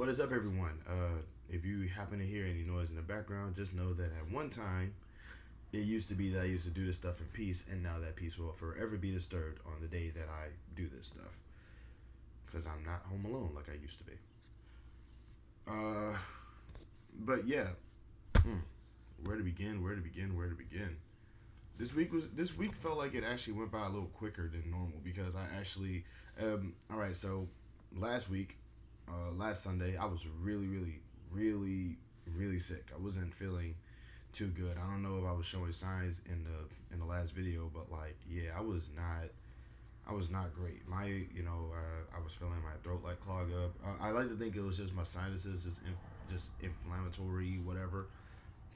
What is up, everyone? If you happen to hear any noise in the background, just know that at one time it used to be that I used to do this stuff in peace, and now that peace will forever be disturbed on the day that I do this stuff. Because I'm not home alone like I used to be. Uh, but yeah, hmm, where to begin? Where to begin? Where to begin? This week felt like it actually went by a little quicker than normal because I actually all right. So last week, last Sunday, I was really sick. I wasn't feeling too good. I don't know if I was showing signs in the last video, but like yeah, I was not great. I was feeling my throat like clog up. I like to think it was just my sinuses, just inflammatory, whatever.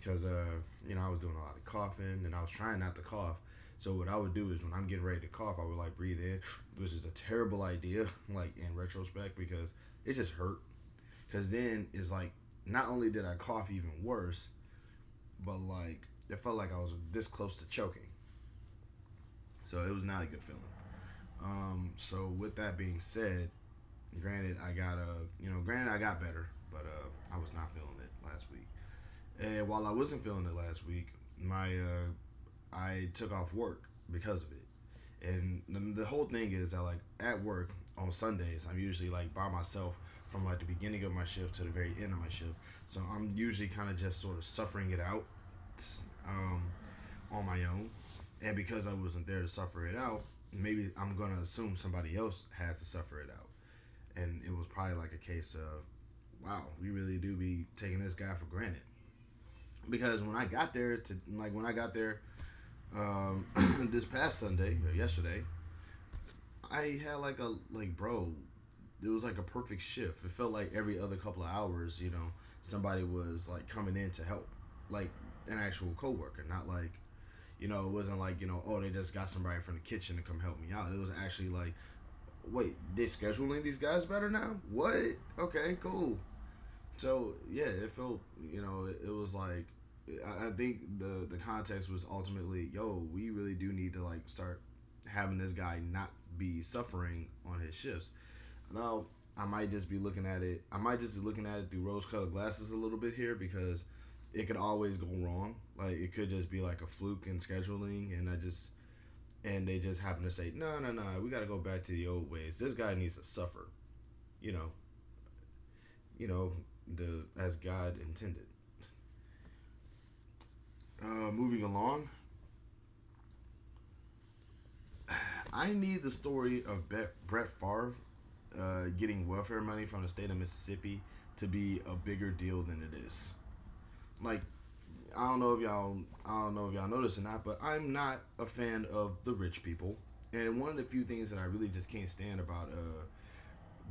Because I was doing a lot of coughing, and I was trying not to cough. So what I would do is when I'm getting ready to cough, I would like breathe in, which is a terrible idea, like in retrospect, because it just hurt. Because then it's like not only did I cough even worse, but like it felt like I was this close to choking. So it was not a good feeling. So with that being said, granted I got better, but I was not feeling it last week. And while I wasn't feeling it last week, I took off work because of it. And the whole thing is that like at work on Sundays, I'm usually like by myself from like the beginning of my shift to the very end of my shift. So I'm usually kind of just sort of suffering it out um, on my own. And because I wasn't there to suffer it out, maybe I'm gonna assume somebody else had to suffer it out. And it was probably like a case of, wow, we really do be taking this guy for granted. Because when I got there this past Sunday or yesterday, I had bro, it was like a perfect shift. It felt like every other couple of hours, somebody was like coming in to help, like an actual coworker, not like it wasn't like oh they just got somebody from the kitchen to come help me out. It was actually like, wait, they scheduling these guys better now? What? Okay, cool. So yeah, it felt it was like I think the context was ultimately, yo, we really do need to like start having this guy not be suffering on his shifts. Now I might just be looking at it. I might just be looking at it through rose-colored glasses a little bit here because it could always go wrong. Like it could just be like a fluke in scheduling, and they just happen to say, no, no, no, we got to go back to the old ways. This guy needs to suffer, you know, you know, the as God intended. Moving along, I need the story of Brett Favre getting welfare money from the state of Mississippi to be a bigger deal than it is. Like, I don't know if y'all know this or not, but I'm not a fan of the rich people. And one of the few things that I really just can't stand about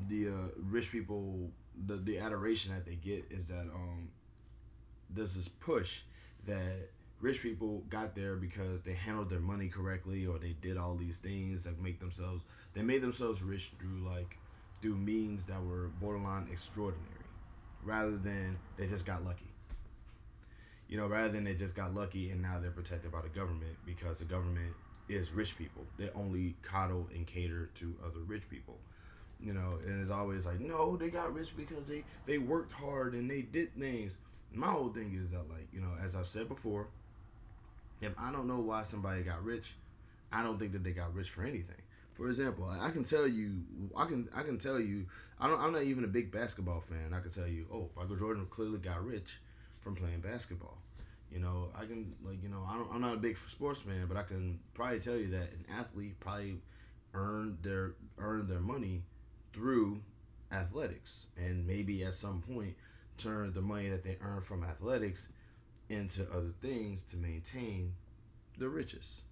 the rich people, the adoration that they get is that there's this push that rich people got there because they handled their money correctly or they did all these things that make themselves they made themselves rich through means that were borderline extraordinary rather than they just got lucky. Rather than they just got lucky and now they're protected by the government because the government is rich people. They only coddle and cater to other rich people. And it's always like, no, they got rich because they worked hard and they did things. My whole thing is that, like, as I've said before, if I don't know why somebody got rich, I don't think that they got rich for anything. For example, I can tell you, I'm not even a big basketball fan. I can tell you, oh, Michael Jordan clearly got rich from playing basketball. I can I'm not a big sports fan, but I can probably tell you that an athlete probably earned their money through athletics, and maybe at some point turn the money that they earn from athletics into other things to maintain the riches.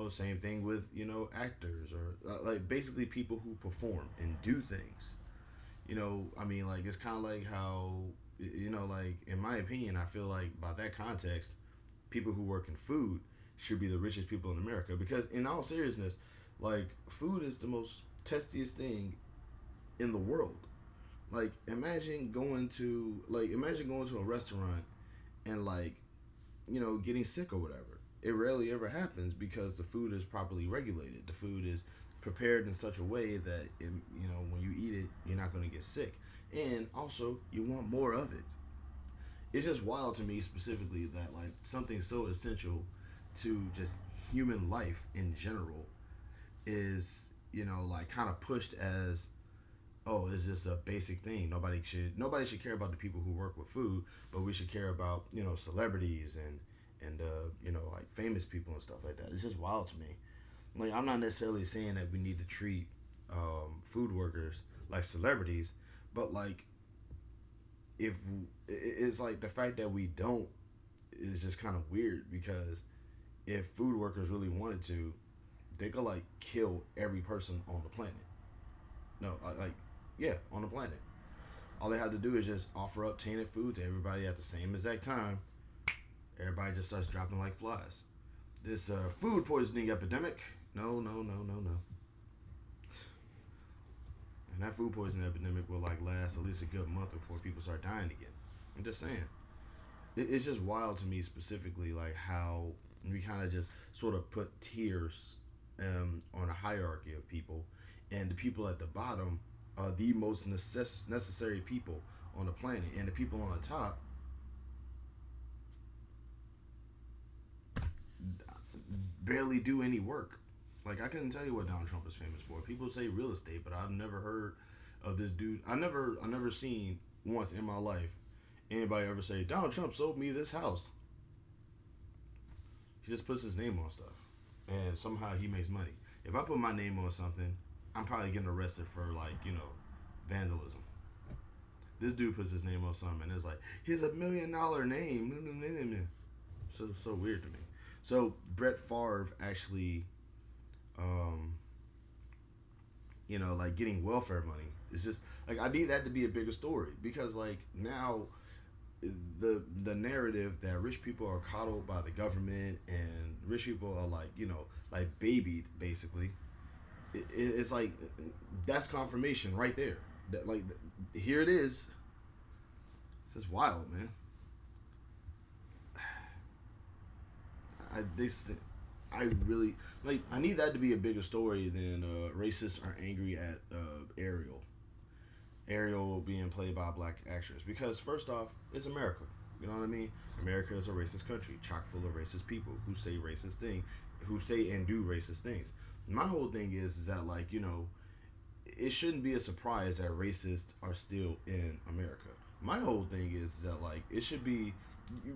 Same thing with actors or like basically people who perform and do things. I mean, like it's kind of like how like in my opinion, I feel like by that context, people who work in food should be the richest people in America because in all seriousness, like food is the most tastiest thing in the world. Like imagine going to a restaurant and like getting sick or whatever. It rarely ever happens because the food is properly regulated. The food is prepared in such a way that when you eat it, you're not going to get sick. and also you want more of it. It's just wild to me specifically that like something so essential to just human life in general is, like kind of pushed as, oh, it's just a basic thing. Nobody should care about the people who work with food, but we should care about, celebrities and like famous people and stuff like that. It's just wild to me. Like, I'm not necessarily saying that we need to treat food workers like celebrities, but like, if it's like the fact that we don't is just kind of weird, because if food workers really wanted to, they could like kill every person on the planet. No, like, yeah, on the planet. All they have to do is just offer up tainted food to everybody at the same exact time. Everybody just starts dropping like flies. This food poisoning epidemic. No, no, no, no, no. And that food poisoning epidemic will like last at least a good month before people start dying again. I'm just saying. It's just wild to me specifically, like how we kind of just sort of put tiers on a hierarchy of people, and the people at the bottom are the most necessary people on the planet, and the people on the top barely do any work. Like, I couldn't tell you what Donald Trump is famous for. People say real estate, but I've never heard of this dude. I never seen once in my life anybody ever say Donald Trump sold me this house. He just puts his name on stuff, and somehow he makes money. If I put my name on something, I'm probably getting arrested for like vandalism. This dude puts his name on something, and it's like he's $1 million name. So weird to me. So Brett Favre actually, um, like getting welfare money. It's just like I need that to be a bigger story, because like now the narrative that rich people are coddled by the government and rich people are like like babied basically. It's like that's confirmation right there. That like here it is. It's just wild, man. I this I really like. I need that to be a bigger story than racists are angry at Ariel. Ariel being played by a black actress, because first off, it's America. You know what I mean? America is a racist country, chock full of racist people who say racist things, who say and do racist things. My whole thing is that like it shouldn't be a surprise that racists are still in America. My whole thing is that like it should be,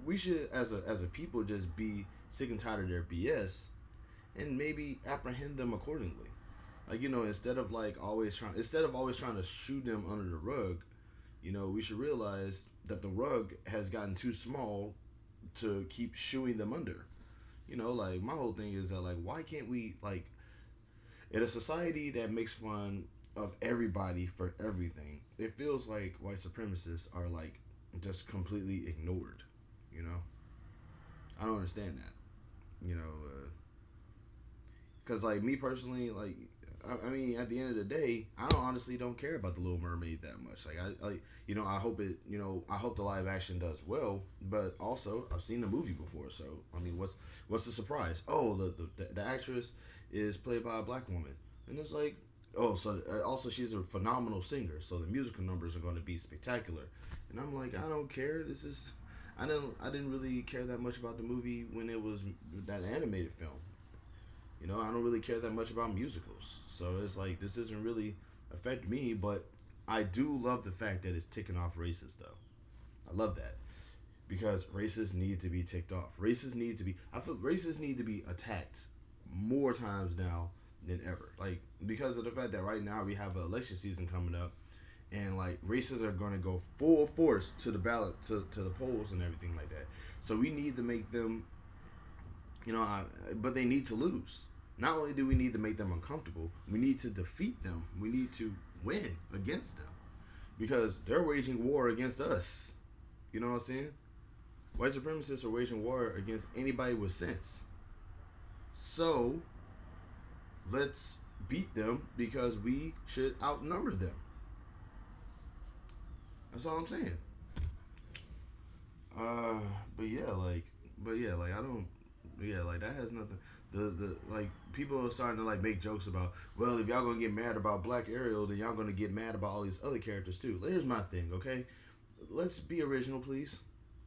we should as a people just be sick and tired of their BS and maybe apprehend them accordingly. Like instead of always trying to shoot them under the rug, we should realize that the rug has gotten too small to keep shooing them under. Like my whole thing is that like why can't we like in a society that makes fun of everybody for everything, it feels like white supremacists are like just completely ignored. You know, I don't understand that. Because like me personally, like I mean, at the end of the day, I honestly don't care about the Little Mermaid that much. Like I hope I hope the live action does well. But also, I've seen the movie before, so I mean, what's the surprise? Oh, the actress is played by a black woman, and it's like, oh, so also she's a phenomenal singer, so the musical numbers are going to be spectacular. And I'm like, I don't care. I didn't really care that much about the movie when it was that animated film. I don't really care that much about musicals. So it's like this doesn't really affect me, but I do love the fact that it's ticking off racists though. I love that. Because racists need to be ticked off. I feel racists need to be attacked more times now than ever. Like, because of the fact that right now we have an election season coming up, and like racists are going to go full force to the ballot, to the polls and everything like that. So we need to make them, but they need to lose. Not only do we need to make them uncomfortable, we need to defeat them. We need to win against them, because they're waging war against us. You know what I'm saying? White supremacists are waging war against anybody with sense. So let's beat them, because we should outnumber them. That's all I'm saying. Uh, but yeah, like I don't. Yeah, like that has nothing. The like people are starting to like make jokes about, well, if y'all gonna get mad about Black Ariel, then y'all gonna get mad about all these other characters too. Here's my thing, okay? Let's be original, please.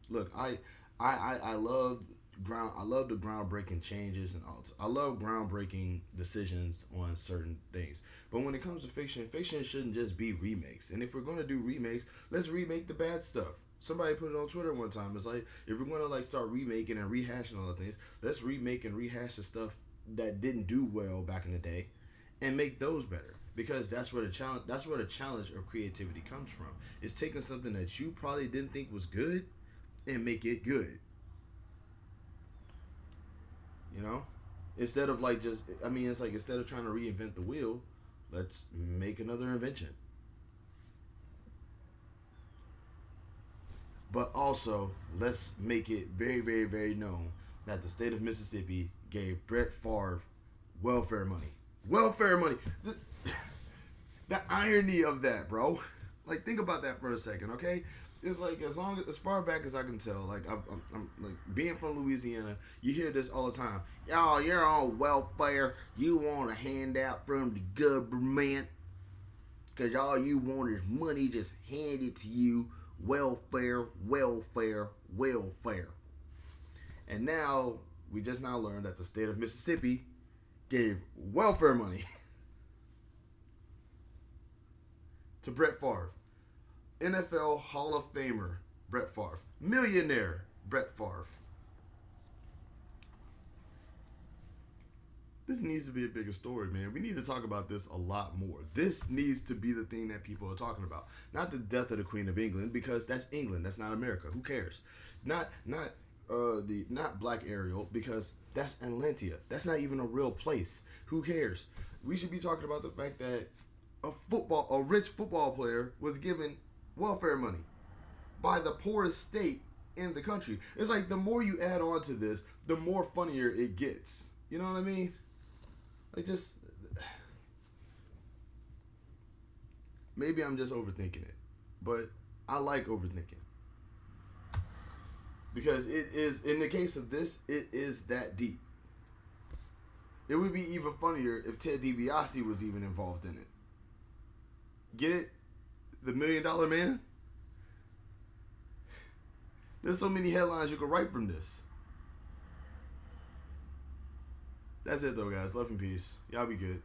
Look, I love I love the groundbreaking changes and all. I love groundbreaking decisions on certain things. But when it comes to fiction, fiction shouldn't just be remakes. And if we're gonna do remakes, let's remake the bad stuff. Somebody put it on Twitter one time. It's like, if we're gonna like start remaking and rehashing all those things, let's remake and rehash the stuff that didn't do well back in the day, and make those better. Because that's where the challenge. That's where the challenge of creativity comes from. It's taking something that you probably didn't think was good and make it good. You know, instead of like just. I mean, it's like instead of trying to reinvent the wheel, let's make another invention. But also, let's make it very, very, very known that the state of Mississippi gave Brett Favre welfare money. Welfare money. The irony of that, bro. Like, think about that for a second, okay? It's like as far back as I can tell, like I'm like being from Louisiana, you hear this all the time. Y'all, you're on welfare. You want a handout from the government because all you want is money just handed to you. Welfare, welfare, welfare. And now we just now learned that the state of Mississippi gave welfare money to Brett Favre. NFL Hall of Famer Brett Favre. Millionaire Brett Favre. This needs to be a bigger story, man. We need to talk about this a lot more. This needs to be the thing that people are talking about. Not the death of the Queen of England, because that's England. That's not America. Who cares? Not Black Ariel, because that's Atlantia. That's not even a real place. Who cares? We should be talking about the fact that a rich football player was given welfare money by the poorest state in the country. It's like the more you add on to this, the more funnier it gets. You know what I mean? Like, just maybe I'm just overthinking it, but I like overthinking because it is, in the case of this, it is that deep. It would be even funnier if Ted DiBiase was even involved in it. Get it? The $1 Million Man? There's so many headlines you could write from this. That's it though, guys. Love and peace. Y'all be good.